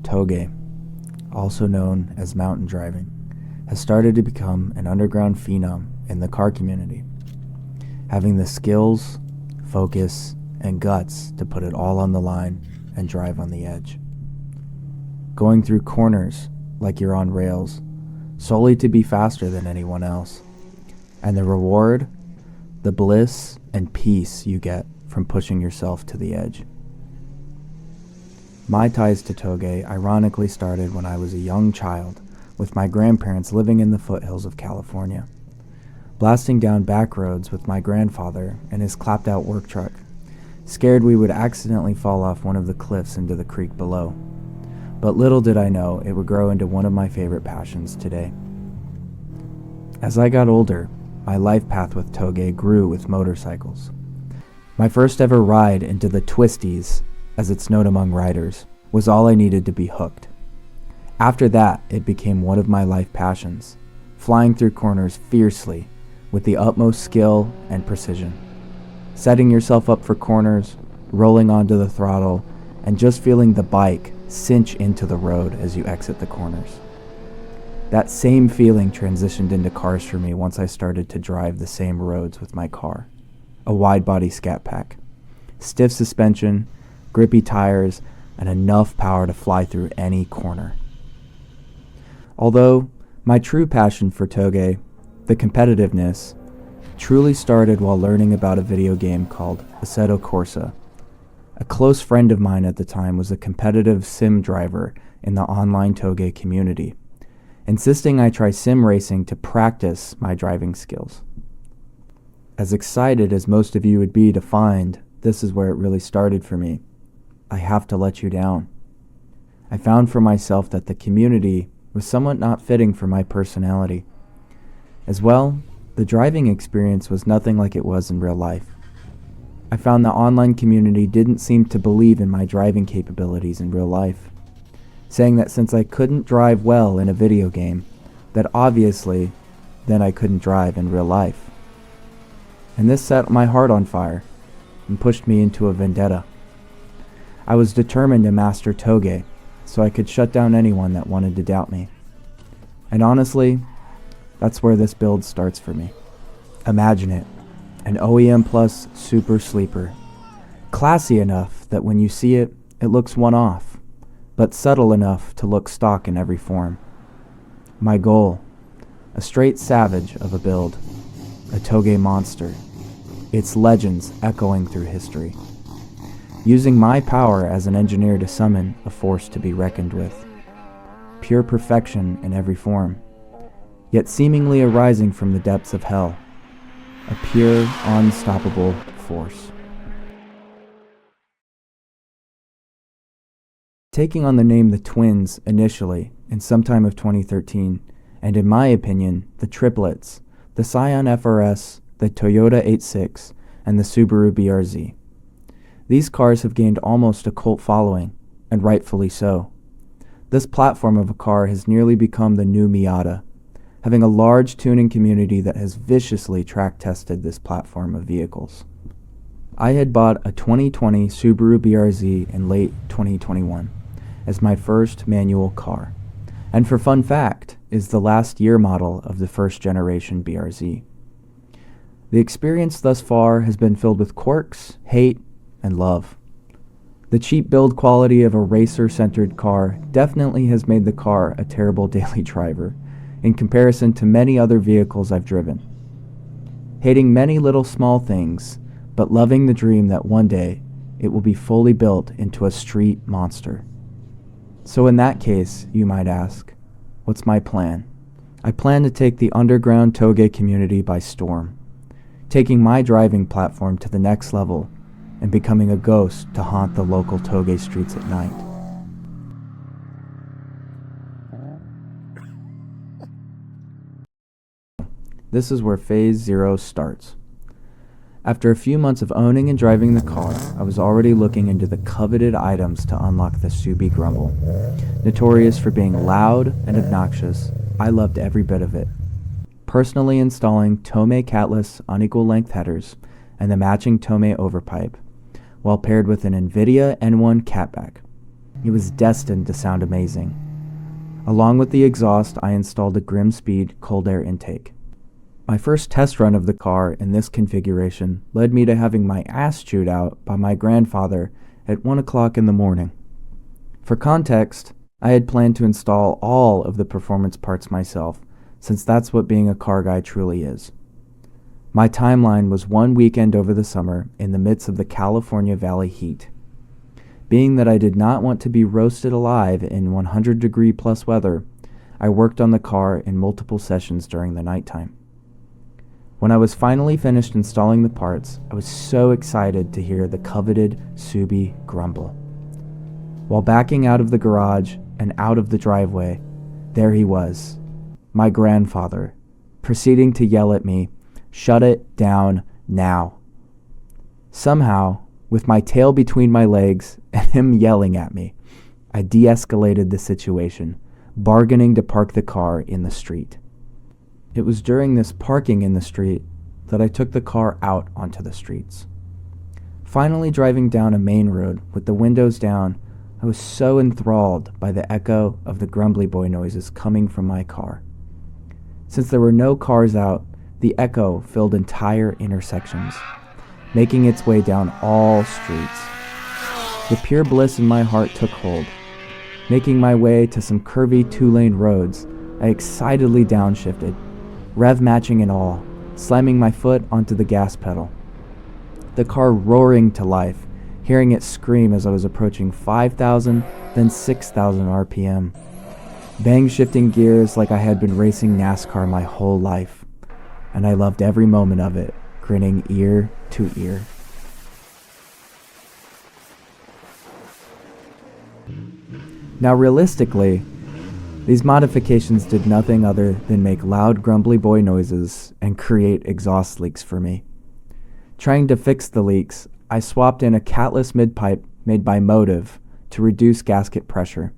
Touge, also known as mountain driving, has started to become an underground phenom in the car community, having the skills, focus, and guts to put it all on the line and drive on the edge. Going through corners like you're on rails, solely to be faster than anyone else. And the reward, the bliss and peace you get from pushing yourself to the edge. My ties to Touge ironically started when I was a young child, with my grandparents living in the foothills of California, blasting down back roads with my grandfather and his clapped-out work truck, scared we would accidentally fall off one of the cliffs into the creek below. But little did I know it would grow into one of my favorite passions today. As I got older, my life path with Touge grew with motorcycles. My first ever ride into the twisties, as it's known among riders, was all I needed to be hooked. After that, it became one of my life passions, flying through corners fiercely with the utmost skill and precision, setting yourself up for corners, rolling onto the throttle, and just feeling the bike cinch into the road as you exit the corners. That same feeling transitioned into cars for me once I started to drive the same roads with my car. A wide-body Scat Pack, stiff suspension, grippy tires, and enough power to fly through any corner. Although my true passion for Touge, the competitiveness, truly started while learning about a video game called Assetto Corsa. A close friend of mine at the time was a competitive sim driver in the online Touge community, insisting I try sim racing to practice my driving skills. As excited as most of you would be to find this is where it really started for me, I have to let you down. I found for myself that the community was somewhat not fitting for my personality. As well, the driving experience was nothing like it was in real life. I found the online community didn't seem to believe in my driving capabilities in real life, saying that since I couldn't drive well in a video game, that obviously then I couldn't drive in real life. And this set my heart on fire and pushed me into a vendetta. I was determined to master Touge so I could shut down anyone that wanted to doubt me. And honestly, that's where this build starts for me. Imagine it, an OEM Plus super sleeper. Classy enough that when you see it, it looks one-off, but subtle enough to look stock in every form. My goal, a straight savage of a build, a Touge monster, its legends echoing through history. Using my power as an engineer to summon a force to be reckoned with. Pure perfection in every form, yet seemingly arising from the depths of hell. A pure, unstoppable force. Taking on the name the Twins initially in sometime of 2013, and in my opinion, the triplets, the Scion FRS, the Toyota 86, and the Subaru BRZ. These cars have gained almost a cult following, and rightfully so. This platform of a car has nearly become the new Miata, having a large tuning community that has viciously track-tested this platform of vehicles. I had bought a 2020 Subaru BRZ in late 2021 as my first manual car, and for fun fact, is the last year model of the first generation BRZ. The experience thus far has been filled with quirks, hate, and love. The cheap build quality of a racer-centered car definitely has made the car a terrible daily driver in comparison to many other vehicles I've driven. Hating many little small things, but loving the dream that one day it will be fully built into a street monster. So in that case, you might ask, what's my plan? I plan to take the underground Touge community by storm, taking my driving platform to the next level and becoming a ghost to haunt the local Touge streets at night. This is where Phase 0 starts. After a few months of owning and driving the car, I was already looking into the coveted items to unlock the Subi Grumble. Notorious for being loud and obnoxious, I loved every bit of it. Personally installing Tomei catless unequal length headers and the matching Tomei overpipe, while paired with an NVIDIA N1 catback. It was destined to sound amazing. Along with the exhaust, I installed a Grimspeed cold air intake. My first test run of the car in this configuration led me to having my ass chewed out by my grandfather at 1 o'clock in the morning. For context, I had planned to install all of the performance parts myself, since that's what being a car guy truly is. My timeline was one weekend over the summer in the midst of the California Valley heat. Being that I did not want to be roasted alive in 100-degree plus weather, I worked on the car in multiple sessions during the nighttime. When I was finally finished installing the parts, I was so excited to hear the coveted Subi grumble. While backing out of the garage and out of the driveway, there he was, my grandfather, proceeding to yell at me, "Shut it down now." Somehow, with my tail between my legs and him yelling at me, I de-escalated the situation, bargaining to park the car in the street. It was during this parking in the street that I took the car out onto the streets. Finally driving down a main road with the windows down, I was so enthralled by the echo of the grumbly boy noises coming from my car. Since there were no cars out, the echo filled entire intersections, making its way down all streets. The pure bliss in my heart took hold. Making my way to some curvy two-lane roads, I excitedly downshifted, rev matching and all, slamming my foot onto the gas pedal. The car roaring to life, hearing it scream as I was approaching 5,000, then 6,000 RPM. Bang shifting gears like I had been racing NASCAR my whole life, and I loved every moment of it, grinning ear to ear. Now realistically, these modifications did nothing other than make loud grumbly boy noises and create exhaust leaks for me. Trying to fix the leaks, I swapped in a catless midpipe made by Motive to reduce gasket pressure.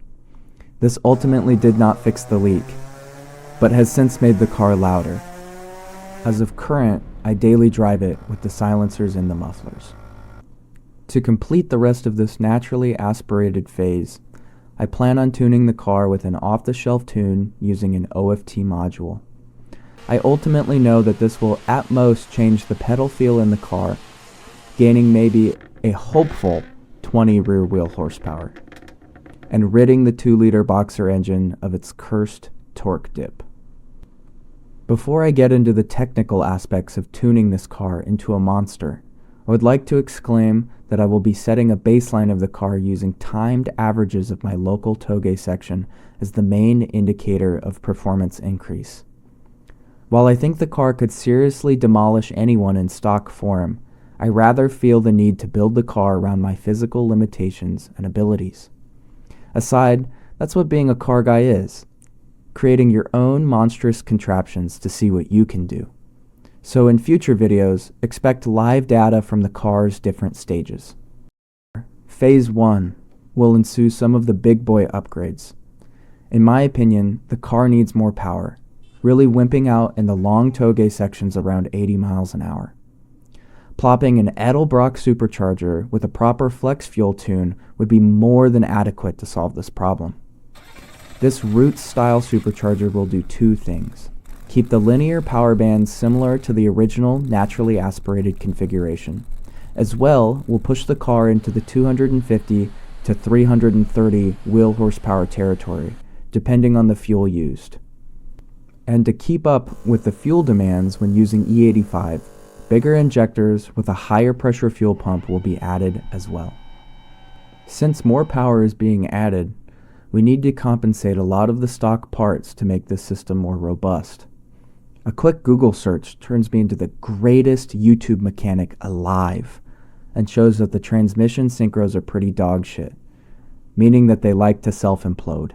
This ultimately did not fix the leak, but has since made the car louder. As of current, I daily drive it with the silencers in the mufflers. To complete the rest of this naturally aspirated phase, I plan on tuning the car with an off-the-shelf tune using an OFT module. I ultimately know that this will at most change the pedal feel in the car, gaining maybe a hopeful 20 rear wheel horsepower, and ridding the 2-liter boxer engine of its cursed torque dip. Before I get into the technical aspects of tuning this car into a monster, I would like to exclaim that I will be setting a baseline of the car using timed averages of my local Touge section as the main indicator of performance increase. While I think the car could seriously demolish anyone in stock form, I rather feel the need to build the car around my physical limitations and abilities. Aside, that's what being a car guy is, creating your own monstrous contraptions to see what you can do. So in future videos, expect live data from the car's different stages. Phase 1 will ensue some of the big boy upgrades. In my opinion, the car needs more power, really wimping out in the long Touge sections around 80 miles an hour. Plopping an Edelbrock supercharger with a proper flex fuel tune would be more than adequate to solve this problem. This Roots-style supercharger will do two things. Keep the linear power bands similar to the original naturally aspirated configuration. As well, will push the car into the 250 to 330 wheel horsepower territory, depending on the fuel used. And to keep up with the fuel demands when using E85, bigger injectors with a higher pressure fuel pump will be added as well. Since more power is being added, we need to compensate a lot of the stock parts to make this system more robust. A quick Google search turns me into the greatest YouTube mechanic alive and shows that the transmission synchros are pretty dog shit, meaning that they like to self-implode.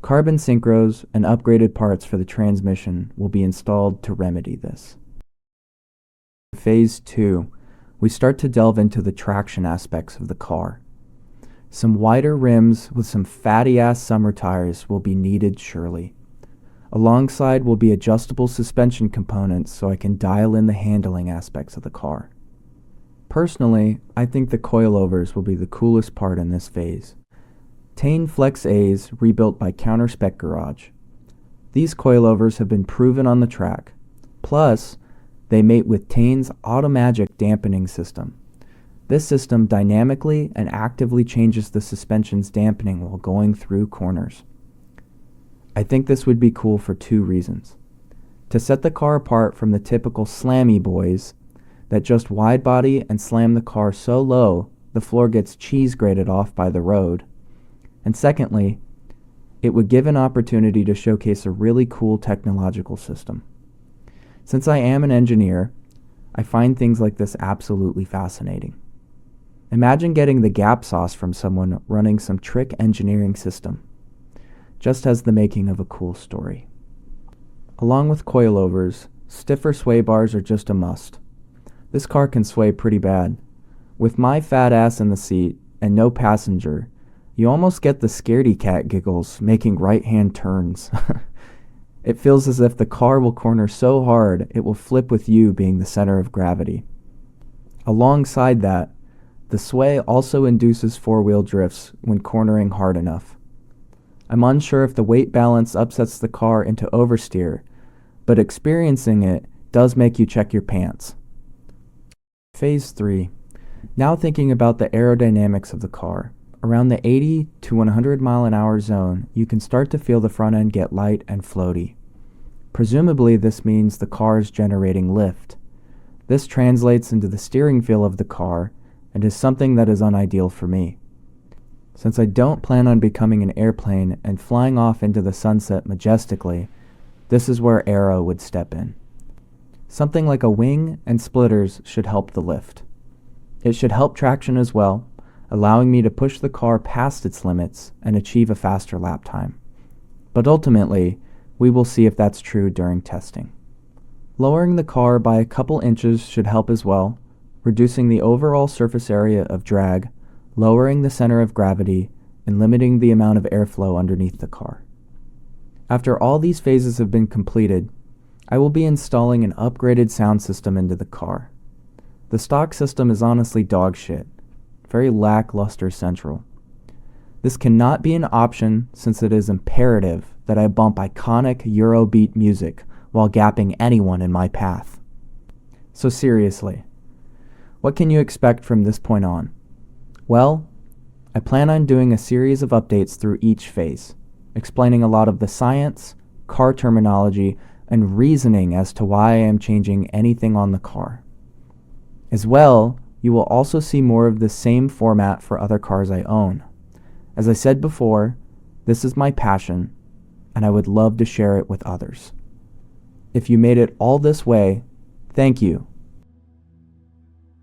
Carbon synchros and upgraded parts for the transmission will be installed to remedy this. Phase 2, we start to delve into the traction aspects of the car. Some wider rims with some fatty-ass summer tires will be needed surely. Alongside will be adjustable suspension components so I can dial in the handling aspects of the car. Personally, I think the coilovers will be the coolest part in this phase. Tane Flex A's rebuilt by Counter-Spec Garage. These coilovers have been proven on the track. Plus, they mate with Tane's Automagic dampening system. This system dynamically and actively changes the suspension's dampening while going through corners. I think this would be cool for two reasons. To set the car apart from the typical slammy boys that just wide body and slam the car so low the floor gets cheese grated off by the road. And secondly, it would give an opportunity to showcase a really cool technological system. Since I am an engineer, I find things like this absolutely fascinating. Imagine getting the gap sauce from someone running some trick engineering system. Just has the making of a cool story. Along with coilovers, stiffer sway bars are just a must. This car can sway pretty bad. With my fat ass in the seat and no passenger, you almost get the scaredy cat giggles making right-hand turns. It feels as if the car will corner so hard it will flip with you being the center of gravity. Alongside that, the sway also induces four-wheel drifts when cornering hard enough. I'm unsure if the weight balance upsets the car into oversteer, but experiencing it does make you check your pants. Phase 3. Now thinking about the aerodynamics of the car. Around the 80 to 100 mile an hour zone, you can start to feel the front end get light and floaty. Presumably this means the car is generating lift. This translates into the steering feel of the car and is something that is unideal for me. Since I don't plan on becoming an airplane and flying off into the sunset majestically, this is where aero would step in. Something like a wing and splitters should help the lift. It should help traction as well, allowing me to push the car past its limits and achieve a faster lap time. But ultimately, we will see if that's true during testing. Lowering the car by a couple inches should help as well, reducing the overall surface area of drag, lowering the center of gravity, and limiting the amount of airflow underneath the car. After all these phases have been completed, I will be installing an upgraded sound system into the car. The stock system is honestly dog shit, very lackluster central. This cannot be an option since it is imperative that I bump iconic Eurobeat music while gapping anyone in my path. So seriously, what can you expect from this point on? Well, I plan on doing a series of updates through each phase, explaining a lot of the science, car terminology, and reasoning as to why I am changing anything on the car. As well, you will also see more of the same format for other cars I own. As I said before, this is my passion, and I would love to share it with others. If you made it all this way, thank you.